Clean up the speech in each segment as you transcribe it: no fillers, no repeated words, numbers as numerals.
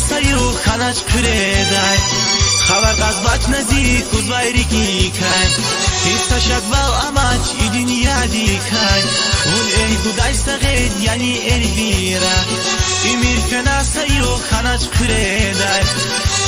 ناسایو خانش کردای خبر قزباچ نزی کزوایری کی کن هیچ شد باو اماچ ای دنیا دیکن اون ای گودای سغید یعنی الویرا امیر که ناسایو خانش کردای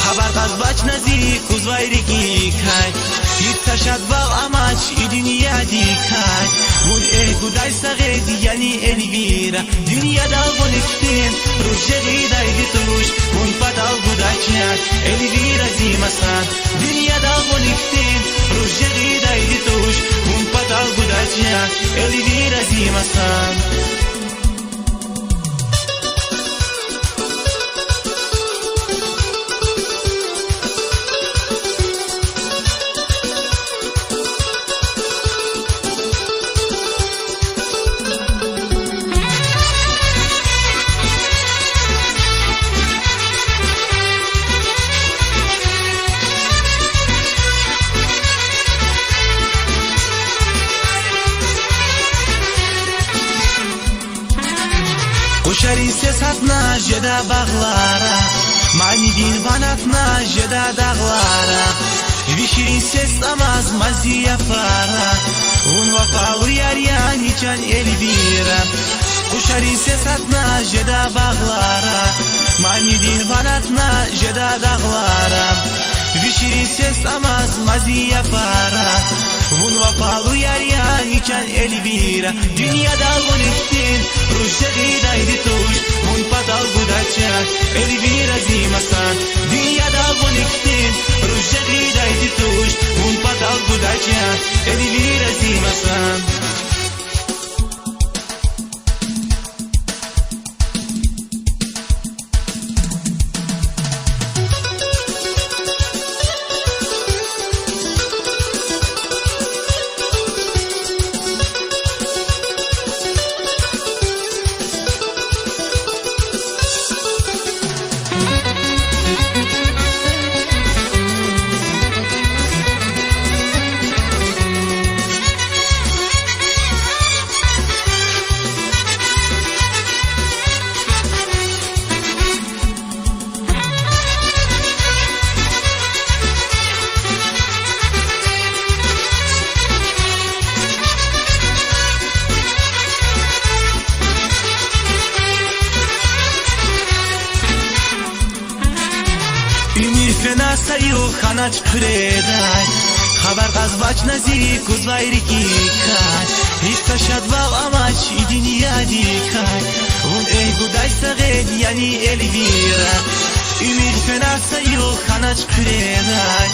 خبر قزباچ نزی کزوایری کی کن هیچ شد باو اماچ ای دنیا دیکن اون ای گودای سغید یعنی الویرا دنیا دا ولکتین روشی دایدی توش اون پدال گوداچیان الویرا زیمسان دنیا دا ولکتین روشی دایدی توش اون پدال گوداچیان الویرا زیمسان Kuşari ses atna jeda bağlara Mani din vanatna jeda dağlara Vişirin ses amaz mazi yapara Un vafalı yar yani can elvira Kuşari ses atna jeda bağlara Mani din vanatna jeda dağlara Vişirin ses amaz mazi yapara Un vafalı yar yani can elvira Dünyada volektin Ruşeri daydi tuş Un padal gudaçak Elvira zimasan Dünyada volektin Ruşeri daydi tuş Un padal gudaçak Elvira zimasan ناسایو خانچ کردای خبر قزباچ نزی کزوایری کی کن هیچ شد باو اماچ ای دنیا دیکن اون ای گودای سغید یعنی الویرا امیر که ناسایو خانچ کردای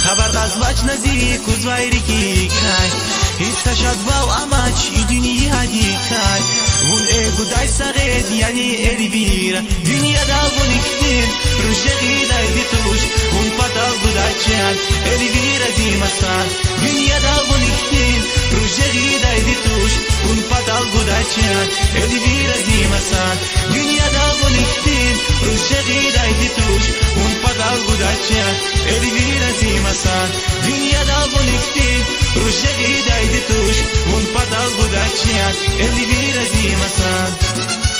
خبر قزباچ نزی کزوایری کی کن هیچ شد باو اماچ ای دنیا دیکن اون ای گودای سغید یعنی الویرا دنیا دا ولکتین روشی دایدی توش Un padal gudaçyan Elvira zimasan Dünyada volektin Rujeri daydi tuş Un padal gudaçyan Elvira zimasan Dünyada volektin Rujeri daydi tuş Un padal gudaçyan Elvira zimasan Dünyada volektin Rujeri daydi tuş Un padal gudaçyan Elvira zimasan